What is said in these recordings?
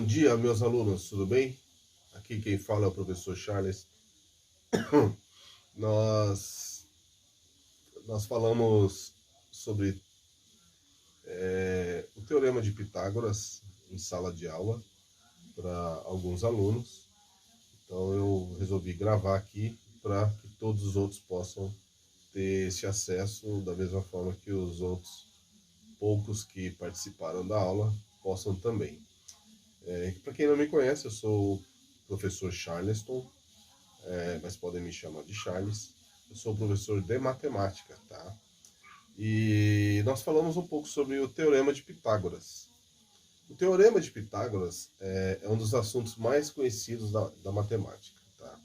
dia, meus alunos, tudo bem? Aqui quem fala é o professor Charles. Nós, nós falamos sobre o Teorema de Pitágoras em sala de aula para alguns alunos. Então eu resolvi gravar aqui para que todos os outros possam ter esse acesso da mesma forma que os outros poucos que participaram da aula possam também. Para quem não me conhece, eu sou o professor Charleston, mas podem me chamar de Charles. Eu sou professor de matemática, tá? E nós falamos um pouco sobre o Teorema de Pitágoras. O Teorema de Pitágoras é um dos assuntos mais conhecidos da matemática, tá?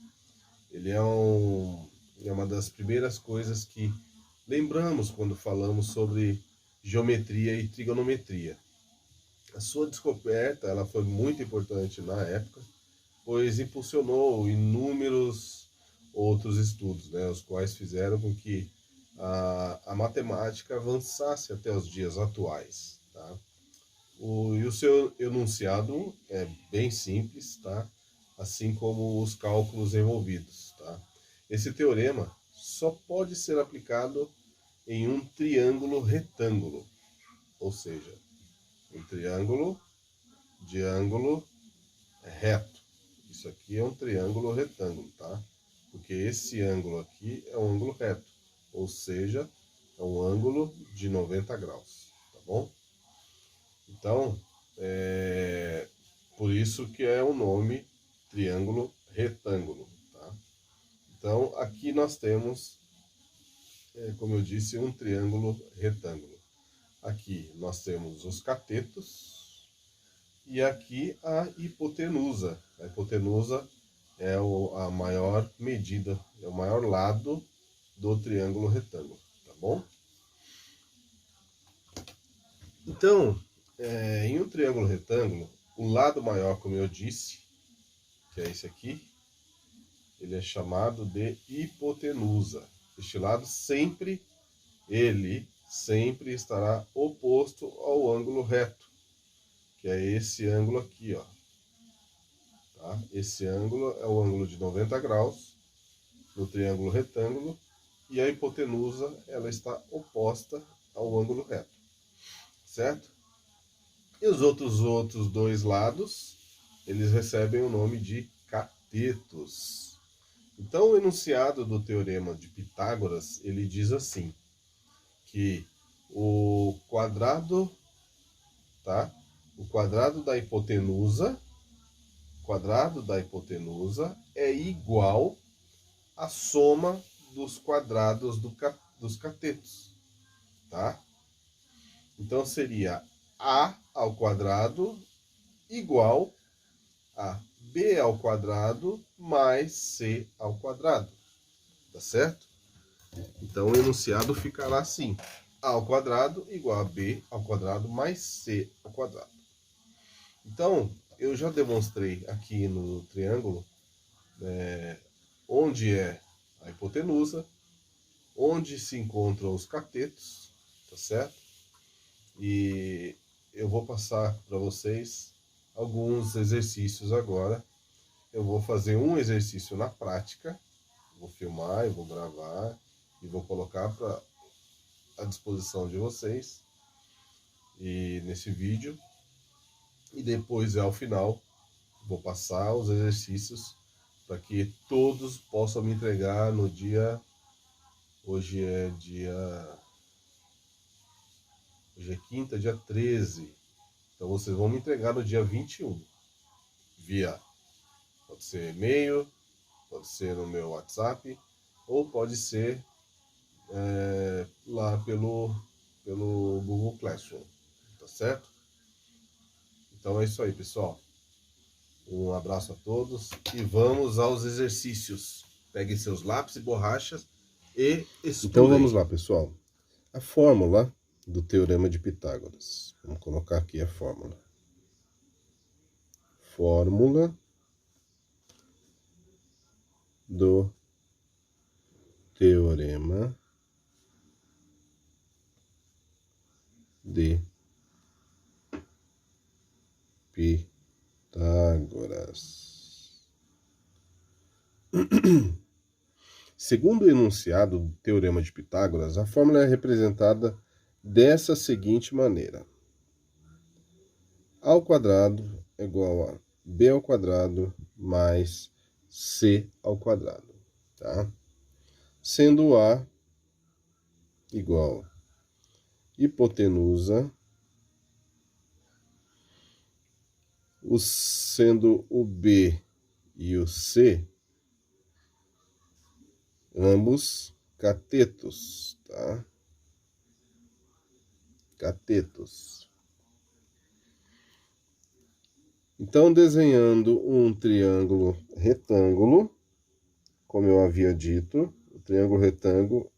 Ele é uma das primeiras coisas que lembramos quando falamos sobre geometria e trigonometria. A sua descoberta ela foi muito importante na época, pois impulsionou inúmeros outros estudos, né, os quais fizeram com que a matemática avançasse até os dias atuais. Tá? E o seu enunciado é bem simples, tá? Assim como os cálculos envolvidos. Tá? Esse teorema só pode ser aplicado em um triângulo retângulo, ou seja, um triângulo de ângulo reto. Isso aqui é um triângulo retângulo, tá? Porque esse ângulo aqui é um ângulo reto, ou seja, é um ângulo de 90 graus, tá bom? Então, por isso que é o nome triângulo retângulo, tá? Então, aqui nós temos, como eu disse, um triângulo retângulo. Aqui nós temos os catetos e aqui a hipotenusa. A hipotenusa é a maior medida, é o maior lado do triângulo retângulo, tá bom? Então, em um triângulo retângulo, o lado maior, como eu disse, que é esse aqui, ele é chamado de hipotenusa. Este lado ele sempre estará oposto ao ângulo reto, que é esse ângulo aqui, ó. Tá? Esse ângulo é o ângulo de 90 graus no triângulo retângulo e a hipotenusa ela está oposta ao ângulo reto, certo? E os outros dois lados, eles recebem o nome de catetos. Então, o enunciado do Teorema de Pitágoras, ele diz assim, que o quadrado, tá? O quadrado da hipotenusa é igual à soma dos quadrados dos catetos, tá? Então seria a ao quadrado igual a b ao quadrado mais c ao quadrado, tá certo? Então o enunciado ficará assim: a ao quadrado igual a b ao quadrado mais c ao quadrado. Então, eu já demonstrei aqui no triângulo onde é a hipotenusa, onde se encontram os catetos, tá certo? E eu vou passar para vocês alguns exercícios agora. Eu vou fazer um exercício na prática, vou filmar, eu vou gravar e vou colocar à disposição de vocês e nesse vídeo. E depois, ao final, vou passar os exercícios para que todos possam me entregar no dia... Hoje é quinta, dia 13. Então vocês vão me entregar no dia 21. Pode ser e-mail, pode ser no meu WhatsApp, ou pode ser lá pelo Google Classroom, tá certo? Então é isso aí, pessoal. Um abraço a todos e vamos aos exercícios. Peguem seus lápis e borrachas e estudem. Então vamos lá, pessoal. A fórmula do Teorema de Pitágoras. Vamos colocar aqui a fórmula. Fórmula do Teorema de Pitágoras. Segundo o enunciado do Teorema de Pitágoras, a fórmula é representada dessa seguinte maneira. A ao quadrado é igual a b ao quadrado mais c ao quadrado, tá? Sendo a igual a hipotenusa, sendo o b e o c ambos catetos, tá? Catetos. Então, desenhando um triângulo retângulo, como eu havia dito, o triângulo retângulo,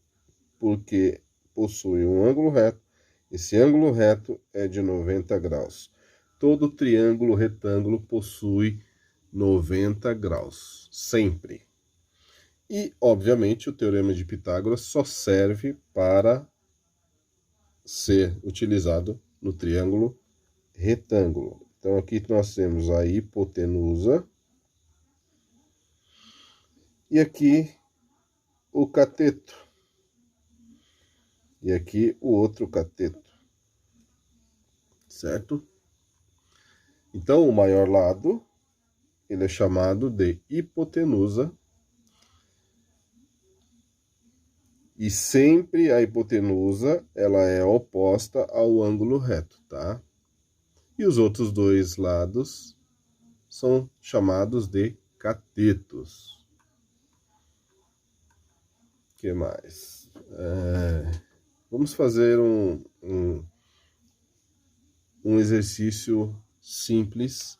porque possui um ângulo reto, esse ângulo reto é de 90 graus. Todo triângulo retângulo possui 90 graus, sempre. E, obviamente, o Teorema de Pitágoras só serve para ser utilizado no triângulo retângulo. Então, aqui nós temos a hipotenusa e aqui o cateto. E aqui o outro cateto. Certo? Então, o maior lado, ele é chamado de hipotenusa. E sempre a hipotenusa, ela é oposta ao ângulo reto, tá? E os outros dois lados são chamados de catetos. O que mais? Vamos fazer um exercício simples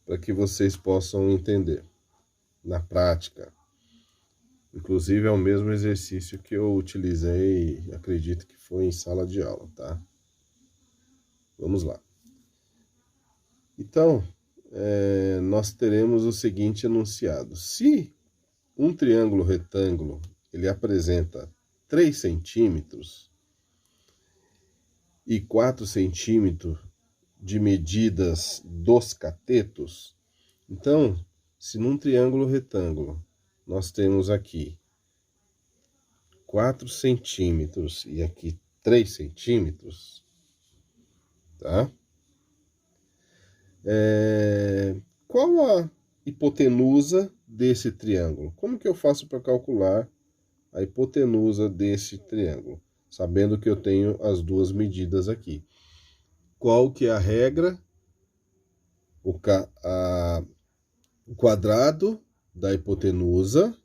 para que vocês possam entender na prática. Inclusive é o mesmo exercício que eu utilizei, acredito que foi em sala de aula, tá? Vamos lá. Então, nós teremos o seguinte enunciado. Se um triângulo retângulo ele apresenta 3 centímetros e 4 centímetros de medidas dos catetos, então, se num triângulo retângulo nós temos aqui 4 centímetros e aqui 3 centímetros, tá? Qual a hipotenusa desse triângulo? Como que eu faço para calcular a hipotenusa desse triângulo? Sabendo que eu tenho as duas medidas aqui. Qual que é a regra? O quadrado da hipotenusa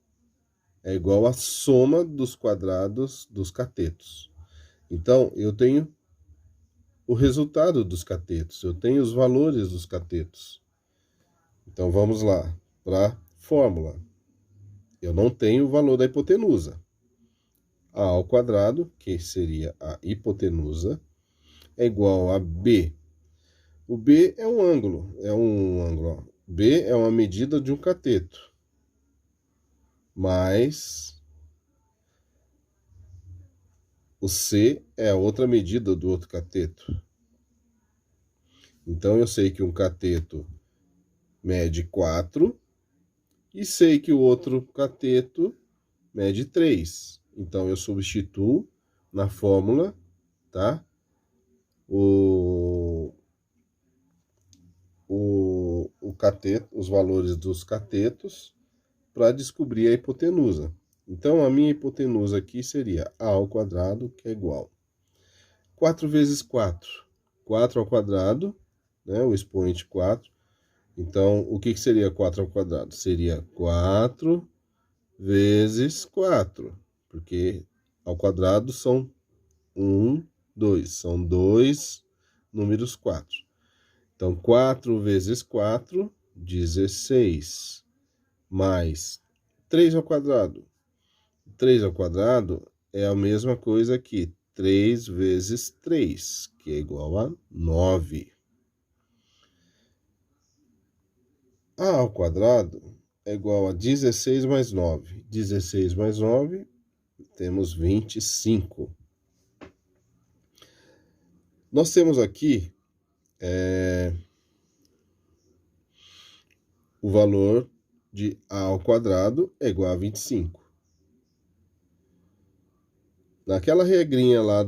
é igual à soma dos quadrados dos catetos. Então, eu tenho o resultado dos catetos, eu tenho os valores dos catetos. Então, vamos lá para a fórmula. Eu não tenho o valor da hipotenusa. A ao quadrado, que seria a hipotenusa, é igual a B. O B é um ângulo, ó. B é uma medida de um cateto, mais o C é a outra medida do outro cateto. Então, eu sei que um cateto mede 4 e sei que o outro cateto mede 3. Então, eu substituo na fórmula, tá? Os valores dos catetos para descobrir a hipotenusa. Então, a minha hipotenusa aqui seria a ao quadrado, que é igual 4 vezes 4. 4 ao quadrado, né, o expoente 4. Então, o que seria 4 ao quadrado? Seria 4 vezes 4, porque ao quadrado são 1, 2. São dois números 4. Então, 4 vezes 4, 16. Mais 3 ao quadrado. 3 ao quadrado é a mesma coisa que 3 vezes 3, que é igual a 9. A ao quadrado é igual a 16 mais 9. 16 mais 9, temos 25. Nós temos aqui o valor de A ao quadrado é igual a 25. Naquela regrinha lá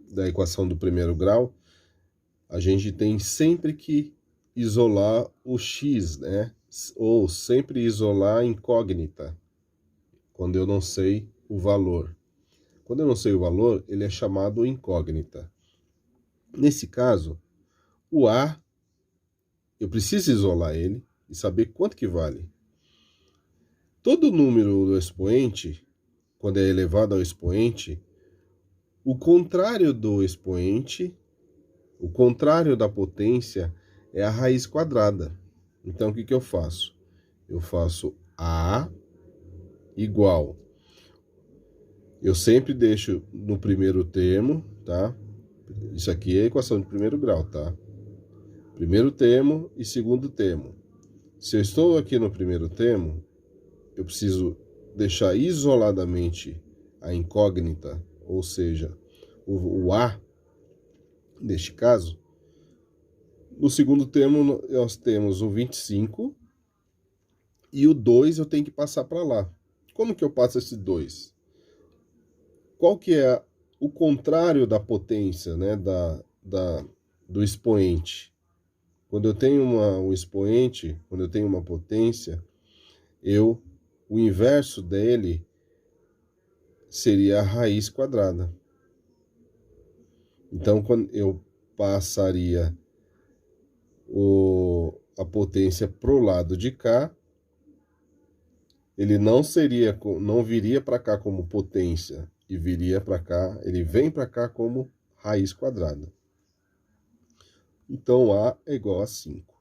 da equação do primeiro grau, a gente tem sempre que isolar o x, né? Ou sempre isolar a incógnita, quando eu não sei o valor. Quando eu não sei o valor, ele é chamado incógnita. Nesse caso, o A, eu preciso isolar ele e saber quanto que vale. Todo número do expoente, quando é elevado ao expoente, o contrário do expoente, o contrário da potência, é a raiz quadrada. Então, o que eu faço? Eu faço A igual. Eu sempre deixo no primeiro termo, tá? Isso aqui é a equação de primeiro grau, tá? Primeiro termo e segundo termo. Se eu estou aqui no primeiro termo, eu preciso deixar isoladamente a incógnita, ou seja, o A, neste caso. No segundo termo, nós temos o 25 e o 2 eu tenho que passar para lá. Como que eu passo esse 2? Qual que é o contrário da potência, né, do expoente? Quando eu tenho um expoente, quando eu tenho uma potência, o inverso dele seria a raiz quadrada. Então, quando eu passaria a potência para o lado de cá, ele não viria para cá como potência e viria para cá, ele vem para cá como raiz quadrada. Então, A é igual a 5,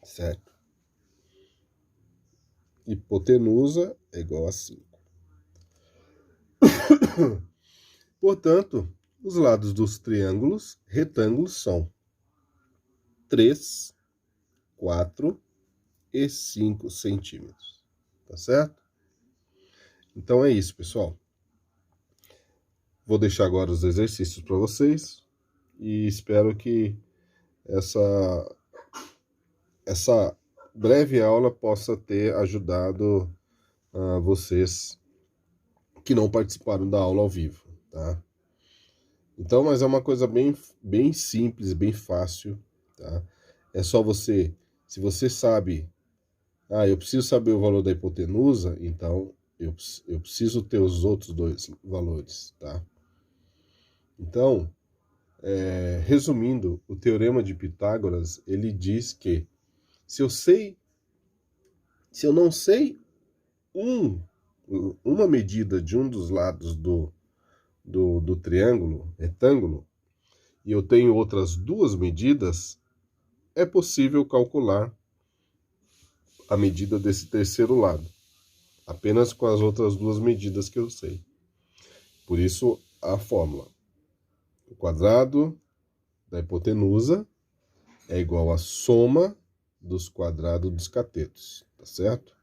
certo? Hipotenusa é igual a 5. Portanto, os lados dos triângulos retângulos são 3, 4 e 5 centímetros. Tá certo? Então é isso, pessoal. Vou deixar agora os exercícios para vocês e espero que essa breve aula possa ter ajudado vocês que não participaram da aula ao vivo, tá? Então, mas é uma coisa bem simples, bem fácil, tá? É só você, se você sabe, eu preciso saber o valor da hipotenusa, então eu preciso ter os outros dois valores, tá? Então, resumindo, o teorema de Pitágoras, ele diz que se eu não sei uma medida de um dos lados do triângulo, retângulo, e eu tenho outras duas medidas, é possível calcular a medida desse terceiro lado, apenas com as outras duas medidas que eu sei. Por isso, a fórmula. O quadrado da hipotenusa é igual à soma dos quadrados dos catetos, tá certo?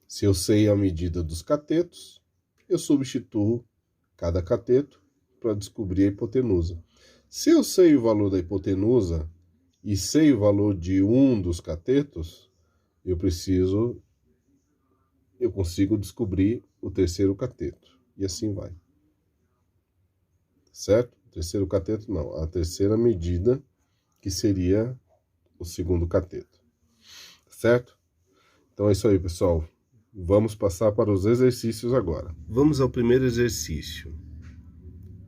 Se eu sei a medida dos catetos, eu substituo cada cateto para descobrir a hipotenusa. Se eu sei o valor da hipotenusa e sei o valor de um dos catetos, eu consigo descobrir o terceiro cateto. E assim vai. Certo? O terceiro cateto não, a terceira medida, que seria o segundo cateto. Certo? Então é isso aí, pessoal. Vamos passar para os exercícios agora. Vamos ao primeiro exercício.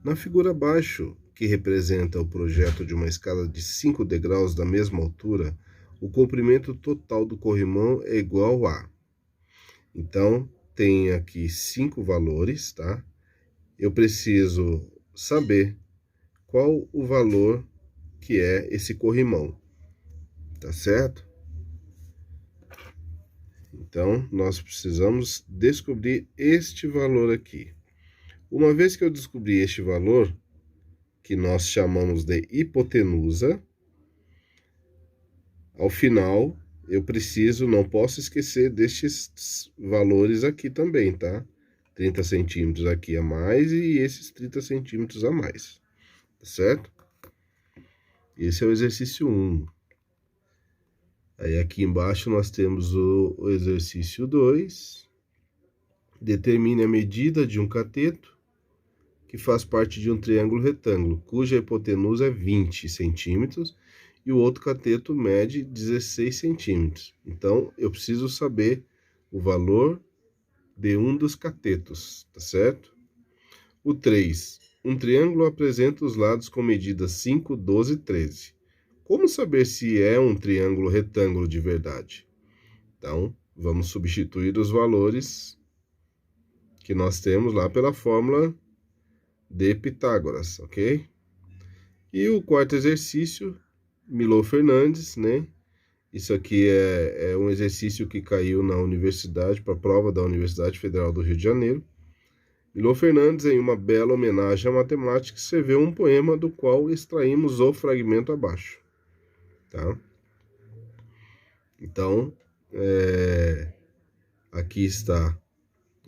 Na figura abaixo, que representa o projeto de uma escada de 5 degraus da mesma altura, o comprimento total do corrimão é igual a... Então, tem aqui 5 valores, tá? Eu preciso saber qual o valor que é esse corrimão, tá certo? Então, nós precisamos descobrir este valor aqui. Uma vez que eu descobri este valor, que nós chamamos de hipotenusa, ao final, eu não posso esquecer destes valores aqui também, tá? 30 centímetros aqui a mais e esses 30 centímetros a mais, tá certo? Esse é o exercício 1. Aí aqui embaixo nós temos o exercício 2. Determine a medida de um cateto que faz parte de um triângulo retângulo, cuja hipotenusa é 20 centímetros e o outro cateto mede 16 centímetros. Então, eu preciso saber o valor de um dos catetos, tá certo? O 3. Um triângulo apresenta os lados com medidas 5, 12 e 13. Como saber se é um triângulo retângulo de verdade? Então, vamos substituir os valores que nós temos lá pela fórmula de Pitágoras, ok? E o quarto exercício, Milô Fernandes, né? Isso aqui é um exercício que caiu na universidade, para a prova da Universidade Federal do Rio de Janeiro. Milô Fernandes, em uma bela homenagem à matemática, escreveu um poema do qual extraímos o fragmento abaixo, tá? Então, aqui está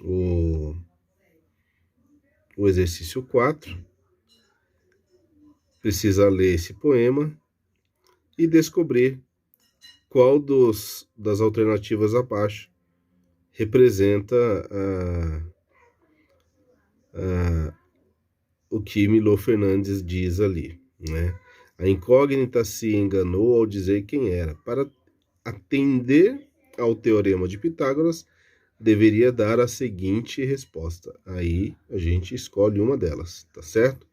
o exercício 4. Precisa ler esse poema e descobrir qual das alternativas abaixo representa o que Milô Fernandes diz ali, né? A incógnita se enganou ao dizer quem era. Para atender ao teorema de Pitágoras, deveria dar a seguinte resposta. Aí a gente escolhe uma delas, tá certo?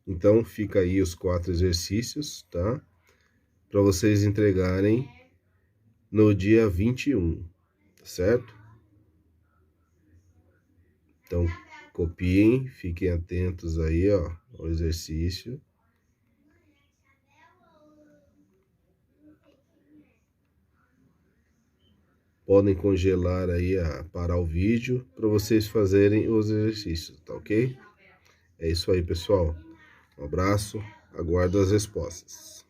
Então fica aí os 4 exercícios, tá? Para vocês entregarem no dia 21, tá certo? Então copiem, fiquem atentos aí, ó, ao exercício. Podem congelar aí, parar o vídeo para vocês fazerem os exercícios, tá ok? É isso aí, pessoal. Um abraço, aguardo as respostas.